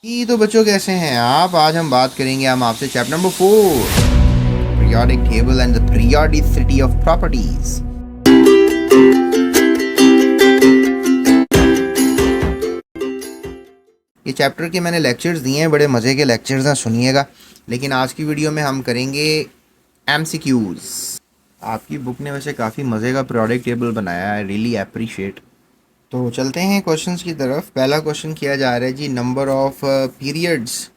जी तो बच्चों कैसे हैं आप। आज हम बात करेंगे हम आपसे chapter number 4 periodic table and the periodicity of properties. ये चैप्टर के मैंने लेक्चर्स दिए हैं, बड़े मज़े के लेक्चर्स हैं, सुनिएगा। लेकिन आज की वीडियो में हम करेंगे एमसीक्यूज। आपकी बुक ने वैसे काफ़ी मज़े का पीरियोडिक टेबल बनाया है, रियली अप्रिशिएट। तो चलते हैं क्वेश्चंस की तरफ। पहला क्वेश्चन किया जा रहा है जी, number of periods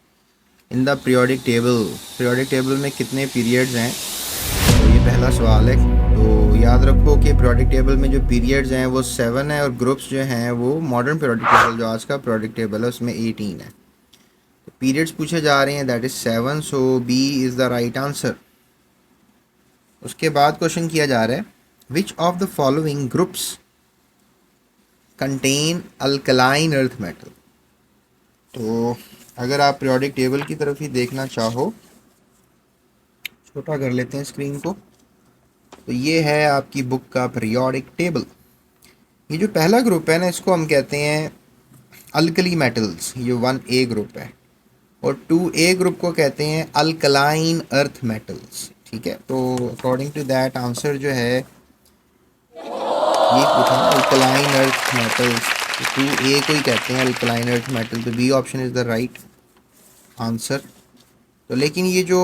in the periodic table. Periodic table में कितने पीरियड्स हैं, तो ये पहला सवाल है। तो याद रखो कि पीरियोडिक टेबल में जो पीरियड्स हैं वो 7 है और ग्रुप्स जो हैं वो मॉडर्न पीरियोडिक टेबल जो आज का पीरियोडिक टेबल है उसमें 18 है। तो पीरियड्स पूछे जा रहे हैं, that is 7, so B is the right answer. उसके बाद क्वेश्चन किया जा रहा है, which of the following groups contain alkaline earth metal. तो अगर आप पीरियोडिक टेबल की तरफ ही देखना चाहो, छोटा कर लेते हैं स्क्रीन को, तो ये है आपकी बुक का पीरियोडिक टेबल। ये जो पहला ग्रुप है ना, इसको हम कहते हैं अल्कली मेटल्स, ये 1A ग्रुप है। और 2A ग्रुप को कहते हैं अल्कलाइन अर्थ मेटल्स। ठीक है, तो अकॉर्डिंग टू दैट आंसर जो है, ये पूछा ना अल्कलाइन अर्थ मेटल्स, तो 2A को ही कहते हैं अल्कलाइन अर्थ मेटल, तो B option is the right answer. तो लेकिन ये जो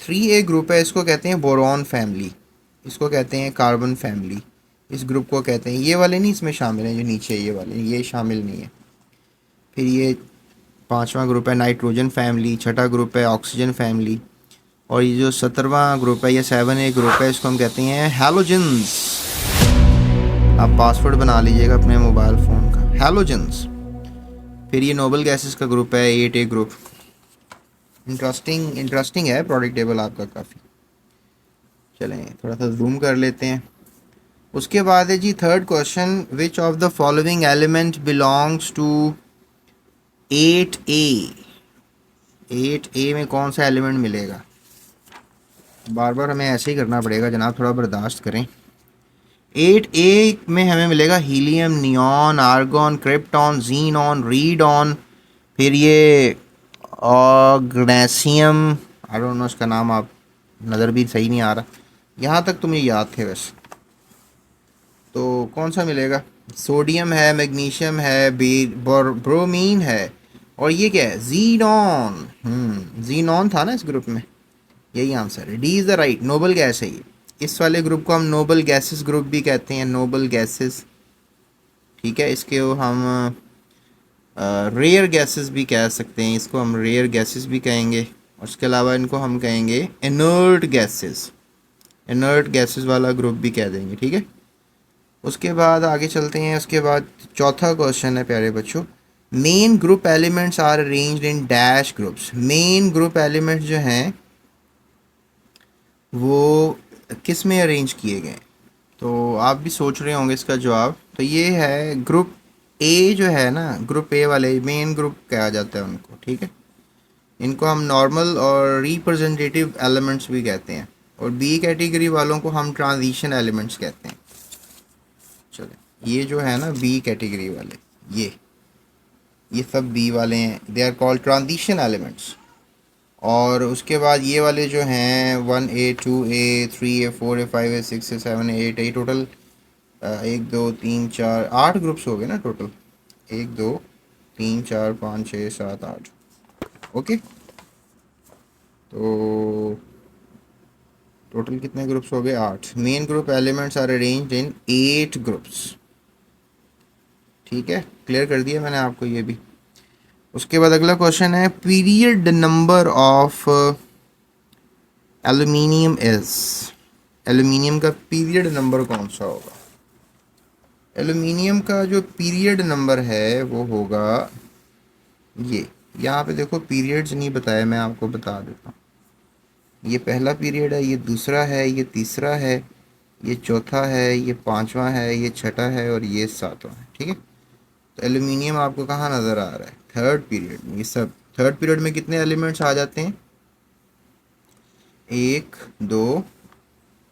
3A ग्रुप है इसको कहते हैं बोरॉन फैमिली, इसको कहते हैं कार्बन फैमिली। इस ग्रुप को कहते हैं, ये वाले नहीं इसमें शामिल हैं, जो नीचे ये वाले ये शामिल नहीं है। फिर ये पांचवा ग्रुप है नाइट्रोजन फैमिली, छठा ग्रुप है ऑक्सीजन फैमिली, और ये जो 17वां ग्रुप है, ये 7A ग्रुप है, इसको हम कहते हैं हैलोजेंस। आप पासवर्ड बना लीजिएगा अपने मोबाइल फ़ोन का, हैलोजेंस। फिर ये नोबल गैसेस का ग्रुप है, 8A ग्रुप। इंटरेस्टिंग है प्रोडक्ट टेबल आपका काफ़ी। चलें थोड़ा सा जूम कर लेते हैं। उसके बाद है जी third question, which of the following element belongs to 8A। 8A में कौन सा एलिमेंट मिलेगा। बार बार हमें ऐसे ही करना पड़ेगा जनाब, थोड़ा बर्दाश्त करें। 8A में हमें मिलेगा helium, neon, argon, krypton, xenon, radon. फिर ये ऑग्नेशियम, आई डोंट नो इसका नाम, आप नज़र भी सही नहीं आ रहा, यहाँ तक तो मुझे याद थे बस। तो कौन सा मिलेगा, सोडियम है, मैग्नीशियम है, ब्रोमीन है, और ये क्या है, जीनॉन। जीनॉन था ना इस ग्रुप में, यही आंसर है, D is the right. Noble gas है ये। इस वाले ग्रुप को हम नोबल गैसेस ग्रुप भी कहते हैं, नोबल गैसेस। ठीक है, इसके हम रेयर गैसेस भी कह सकते हैं, इसको हम रेयर गैसेस भी कहेंगे। और उसके अलावा इनको हम कहेंगे इनर्ट गैसेस, इनर्ट गैसेस वाला ग्रुप भी कह देंगे। ठीक है, उसके बाद आगे चलते हैं। उसके बाद चौथा क्वेश्चन है प्यारे बच्चों, main group elements are arranged in dash groups. Main group elements जो हैं वो किस में अरेंज किए गए। तो आप भी सोच रहे होंगे इसका जवाब, तो ये है ग्रुप ए जो है ना, ग्रुप ए वाले मेन ग्रुप कहा जाता है उनको। ठीक है, इनको हम नॉर्मल और रिप्रेजेंटेटिव एलिमेंट्स भी कहते हैं, और बी कैटेगरी वालों को हम ट्रांजिशन एलिमेंट्स कहते हैं। चले, ये जो है ना बी कैटेगरी वाले, ये सब बी वाले हैं, they are called transition elements. और उसके बाद ये वाले जो हैं 1A 2A 3A 4A 5A 6A 7A 8A, total 1 2 3 4 8 groups हो गए ना टोटल, 1 2 3 4 5 6 7 8। ओके, तो टोटल कितने ग्रुप्स हो गए, 8। Main group elements are arranged in 8 groups. ठीक है, क्लियर कर दिया मैंने आपको ये भी। उसके बाद अगला क्वेश्चन है, period number of aluminium is. Aluminium का पीरियड नंबर कौन सा होगा। एल्यूमिनियम का जो पीरियड नंबर है वो होगा ये, यहाँ पे देखो पीरियड्स नहीं बताया, मैं आपको बता देता हूँ। ये पहला पीरियड है, ये दूसरा है, ये तीसरा है, ये चौथा है, ये पांचवा है, ये छठा है, और ये सातवां है। ठीक है, तो एल्यूमिनियम आपको कहाँ नज़र आ रहा है, थर्ड पीरियड में। ये सब थर्ड पीरियड में कितने एलिमेंट्स आ जाते हैं, 1 2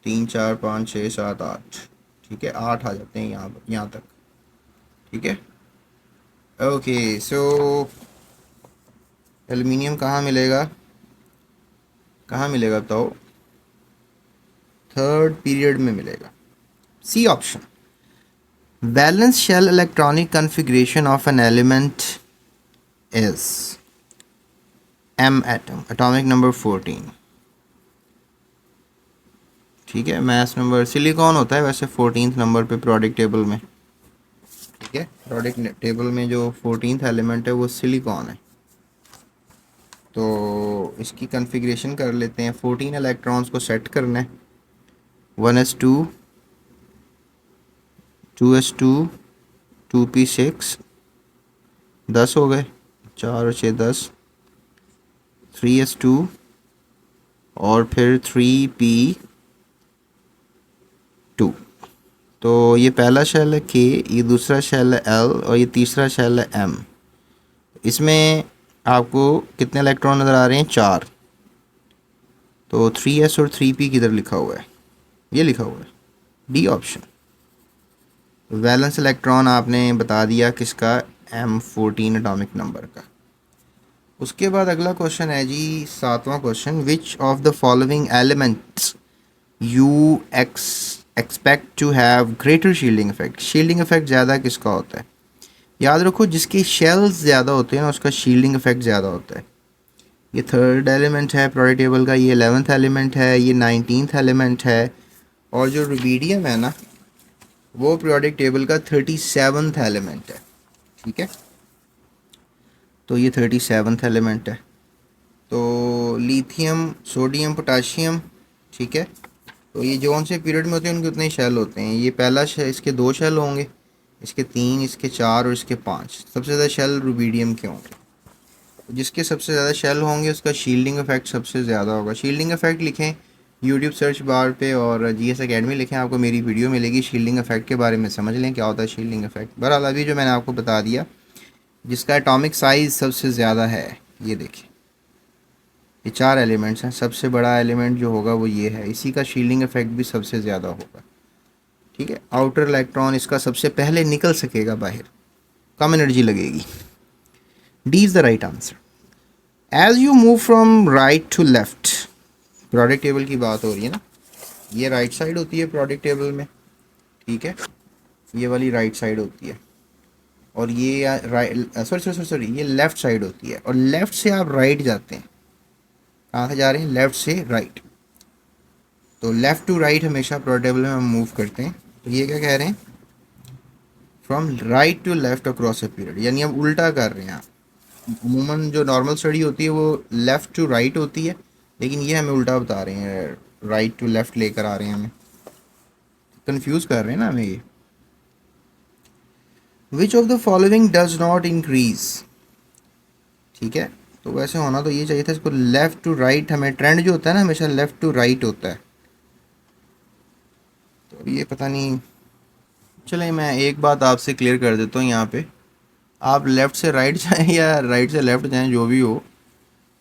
3 4 5 6 7 8। ठीक है, 8 आ जाते हैं यहाँ तक। ठीक है, ओके, सो एल्युमिनियम कहाँ मिलेगा, कहाँ मिलेगा बताओ, थर्ड पीरियड में मिलेगा, C option. Valence shell electronic configuration of an element is M atom, atomic number 14। ठीक है, मास नंबर सिलिकॉन होता है वैसे 14th नंबर पे प्रोडिक टेबल में। ठीक है, प्रोडिक टेबल में जो 14th एलिमेंट है वो सिलिकॉन है। तो इसकी कॉन्फ़िगरेशन कर लेते हैं। 14 इलेक्ट्रॉन्स को सेट करना है, 1s2, 2s2, 2p6, 10 हो गए, 4 और 6 10, 3s2 और फिर 3p2। तो ये पहला शेल है K, ये दूसरा शेल है L और ये तीसरा शेल है M। इसमें आपको कितने इलेक्ट्रॉन नज़र आ रहे हैं, 4। तो 3s और 3p किधर लिखा हुआ है, ये लिखा हुआ है डी ऑप्शन। वैलेंस इलेक्ट्रॉन आपने बता दिया किसका, M14 एटॉमिक नंबर का। उसके बाद अगला क्वेश्चन है जी 7वां question, which of the following elements you expect to have greater shielding effect. Shielding effect ज़्यादा किसका होता है, याद रखो जिसके शेल्स ज़्यादा होते हैं ना उसका शील्डिंग इफेक्ट ज़्यादा होता है। ये थर्ड एलिमेंट है प्रोडिक टेबल का, ये 11th एलिमेंट है, ये 19th एलिमेंट है, और जो रुबीडियम है ना वो प्रोडिक टेबल का 37th एलिमेंट है। ठीक है, तो ये 37th एलिमेंट है। तो लिथियम, सोडियम, पोटाशियम, ठीक है, तो ये जौन से पीरियड में होते हैं उनके उतने ही शेल होते हैं। ये पहला शेल, इसके 2 शेल होंगे, इसके 3, इसके 4 और इसके 5। सबसे ज़्यादा शेल रुबीडियम के होंगे। तो जिसके सबसे ज़्यादा शेल होंगे उसका शील्डिंग इफेक्ट सबसे ज़्यादा होगा। शील्डिंग इफेक्ट लिखें यूट्यूब सर्च बार पे और GS अकेडमी लिखें, आपको मेरी वीडियो मिलेगी। शील्डिंग इफेक्ट के बारे में समझ लें क्या होता है शील्डिंग इफेक्ट। बहरहाल अभी जो मैंने आपको बता दिया, जिसका एटॉमिक साइज़ सबसे ज़्यादा है, ये देखिए ये 4 एलिमेंट्स हैं, सबसे बड़ा एलिमेंट जो होगा वो ये है, इसी का शील्डिंग इफेक्ट भी सबसे ज़्यादा होगा। ठीक है, आउटर इलेक्ट्रॉन इसका सबसे पहले निकल सकेगा बाहर, कम एनर्जी लगेगी। D is the right answer. As you move from right to left, periodic table की बात हो रही है ना, ये राइट साइड होती है प्रोडिक टेबल में। ठीक है, ये वाली राइट साइड होती है, और ये राइट, सॉरी ये लेफ़्ट साइड होती है, और लेफ़्ट से आप राइट जाते हैं। कहाँ से जा रहे हैं, लेफ़्ट से राइट। तो लेफ़्ट टू राइट हमेशा प्रोडिक टेबल में हम मूव करते हैं। तो ये क्या कह रहे हैं, from right to left across a period, यानी हम उल्टा कर रहे हैं। अमूमन जो नॉर्मल स्टडी होती है वो लेफ़्ट टू राइट होती है, लेकिन ये हमें उल्टा बता रहे हैं, राइट टू लेफ़्ट लेकर आ रहे हैं, हमें कंफ्यूज कर रहे हैं ना हमें ये। विच of the following does not increase. ठीक है, तो वैसे होना तो ये चाहिए था, इसको लेफ़्ट टू राइट, हमें ट्रेंड जो होता है ना हमेशा लेफ़्ट टू राइट होता है, तो ये पता नहीं। चलें मैं एक बात आपसे क्लियर कर देता हूँ यहाँ पे, आप लेफ़्ट से राइट जाएँ या राइट से लेफ़्ट जाएँ जो भी हो,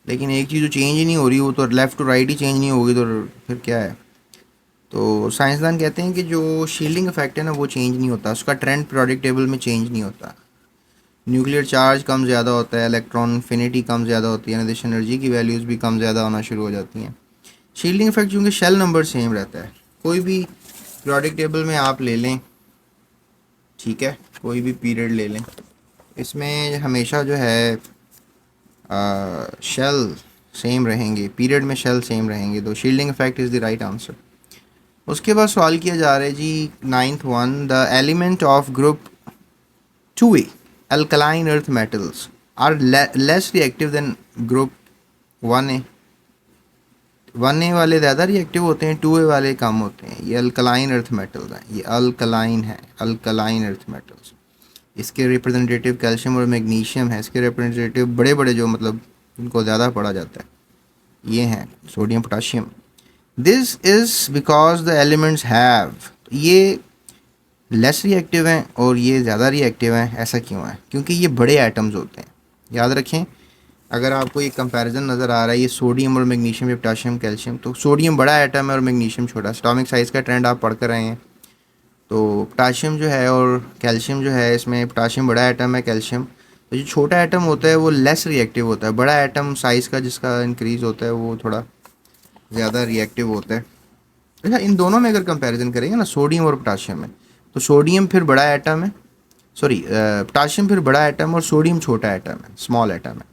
लेकिन एक चीज़ जो चेंज ही नहीं हो रही वो तो लेफ़्ट टू राइट ही चेंज नहीं होगी, तो फिर क्या है। तो साइंसदान कहते हैं कि जो शील्डिंग इफेक्ट है ना वो चेंज नहीं होता, उसका ट्रेंड प्रोडिक टेबल में चेंज नहीं होता। न्यूक्लियर चार्ज कम ज़्यादा होता है, इलेक्ट्रॉन इन्फिनिटी कम ज़्यादा होती है, निर्देश एनर्जी की वैल्यूज़ भी कम ज़्यादा होना शुरू हो जाती हैं। शील्डिंग इफेक्ट चूँकि शेल नंबर सेम रहता है, कोई भी प्रोडिक टेबल में आप ले लें, ठीक है, कोई भी पीरियड ले लें, इसमें हमेशा जो है शेल सेम रहेंगे, पीरियड में शेल सेम रहेंगे, तो shielding effect is the right answer. उसके बाद सवाल किया जा रहा है जी 9th one, the element of group 2A alkaline earth metals are less reactive than group 1A। 1A वाले ज़्यादा रिएक्टिव होते हैं, 2A वाले कम होते हैं। ये अल्कलाइन अर्थ मेटल्स हैं, ये अल्कलाइन है, अल्कलाइन अर्थ मेटल्स। इसके रिप्रेजेंटेटिव कैल्शियम और मैग्नीशियम है, इसके रिप्रेजेंटेटिव बड़े बड़े जो मतलब इनको ज़्यादा पढ़ा जाता है ये हैं sodium, potassium. This is because the elements have, ये लेस रिएक्टिव हैं और ये ज़्यादा रिएक्टिव हैं। ऐसा क्यों है, क्योंकि ये बड़े एटम्स होते हैं। याद रखें, अगर आपको ये कंपैरिजन नज़र आ रहा है, ये सोडियम और मैग्नीशियम या पोटाशियम, कैल्शियम, तो सोडियम बड़ा एटम है और मैग्नीशियम छोटा। एटॉमिक साइज़ का ट्रेंड आप पढ़ कर रहे हैं, तो पोटाशियम जो है और कैल्शियम जो है, इसमें पोटाशियम बड़ा एटम है, कैल्शियम, तो जो छोटा एटम होता है वो लेस रिएक्टिव होता है, बड़ा एटम साइज़ का जिसका इंक्रीज़ होता है वो थोड़ा ज़्यादा रिएक्टिव होता है। अच्छा, इन दोनों में अगर कंपैरिजन करेंगे ना, सोडियम और पोटाशियम में, तो सोडियम फिर बड़ा एटम है, सॉरी पोटाशियम फिर बड़ा एटम और सोडियम छोटा एटम है, स्मॉल एटम है।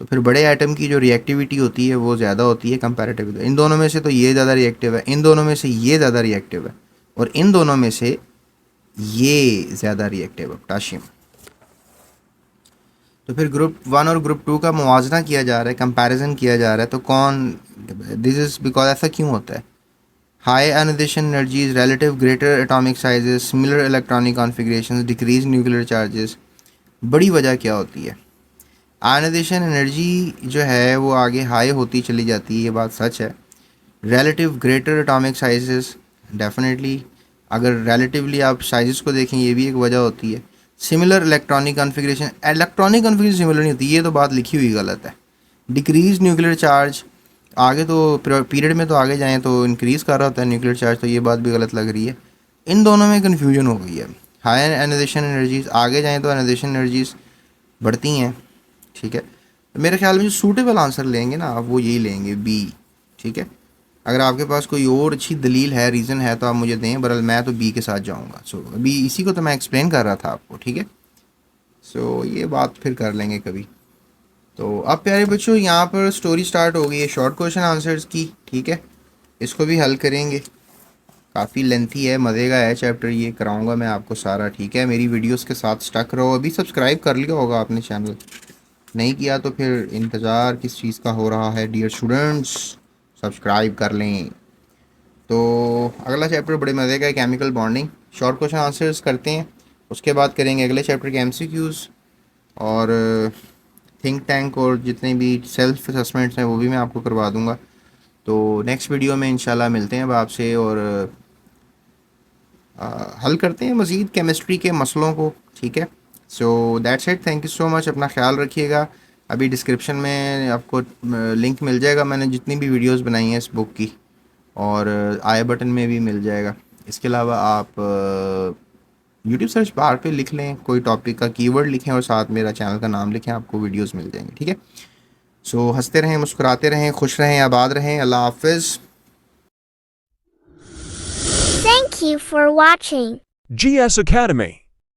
तो फिर बड़े एटम की जो रिएक्टिविटी होती है वो ज़्यादा होती है कंपैरेटिव। इन दोनों में से तो ये ज़्यादा रिएक्टिव है, इन दोनों में से ये ज़्यादा रिएक्टिव है, और इन दोनों में से ये ज़्यादा रिएक्टिव है, पोटाशियम। तो फिर ग्रुप 1 और ग्रुप 2 का मुवाजना किया जा रहा है, कंपैरिजन किया जा रहा है, तो कौन, दिस इज़ बिकॉज ऐसा क्यों होता है? High ionisation energies, relative greater atomic sizes, similar electronic configurations, decrease nuclear charges. बड़ी वजह क्या होती है? आयोनाइजेशन एनर्जी जो है वो आगे हाई होती चली जाती है, ये बात सच है। Relative greater atomic sizes, definitely अगर रिलेटिवली आप साइजेस को देखें ये भी एक वजह होती है। सिमिलर इलेक्ट्रॉनिक कॉन्फ़िगरेशन सिमिलर नहीं होती, ये तो बात लिखी हुई गलत है। डिक्रीज न्यूक्लियर चार्ज, आगे तो पीरियड में तो आगे जाएँ तो इंक्रीज़ कर रहा होता है न्यूक्लियर चार्ज, तो ये बात भी गलत लग रही है। इन दोनों में कन्फ्यूजन हो गई है। हाई आयोनाइजेशन एनर्जीज, आगे जाएँ तो आयोनाइजेशन एनर्जीज बढ़ती हैं, ठीक है। तो मेरे ख्याल में जो सूटेबल आंसर लेंगे ना आप, वो यही लेंगे, बी, ठीक है। अगर आपके पास कोई और अच्छी दलील है, रीज़न है, तो आप मुझे दें, बहरहाल मैं तो बी के साथ जाऊंगा। सो अभी इसी को तो मैं एक्सप्लेन कर रहा था आपको, ठीक है। सो ये बात फिर कर लेंगे कभी। तो अब प्यारे बच्चों, यहाँ पर स्टोरी स्टार्ट हो गई है शॉर्ट क्वेश्चन आंसर्स की, ठीक है। इसको भी हल करेंगे, काफ़ी लेंथी है, मज़े का है चैप्टर, ये कराऊंगा मैं आपको सारा, ठीक है। मेरी वीडियोस के साथ स्टक रहो। अभी सब्सक्राइब कर लिया होगा आपने चैनल, नहीं किया तो फिर इंतज़ार किस चीज़ का हो रहा है डियर स्टूडेंट्स, सब्सक्राइब कर लें। तो अगला चैप्टर बड़े मज़े का है, chemical bonding. Short question answers करते हैं, उसके बाद करेंगे अगले चैप्टर के एमसीक्यूज़ और थिंक टैंक और जितने भी सेल्फ असेसमेंट्स हैं वो भी मैं आपको करवा दूंगा। तो नेक्स्ट वीडियो में इंशाल्लाह मिलते हैं अब आपसे और हल करते हैं मज़ीद केमिस्ट्री के मसलों को, ठीक है। So that's it, thank you so much, अपना ख्याल रखिएगा। अभी डिस्क्रिप्शन में आपको लिंक मिल जाएगा, मैंने जितनी भी वीडियोस बनाई हैं इस बुक की, और आई बटन में भी मिल जाएगा। इसके अलावा आप यूट्यूब सर्च बार पे लिख लें कोई टॉपिक का कीवर्ड लिखें और साथ मेरा चैनल का नाम लिखें, आपको वीडियोस मिल जाएंगे, ठीक है। सो हंसते रहें, मुस्कुराते रहें, खुश रहें, आबाद रहें। अल्लाह हाफिज़। Thank you for watching GS Academy.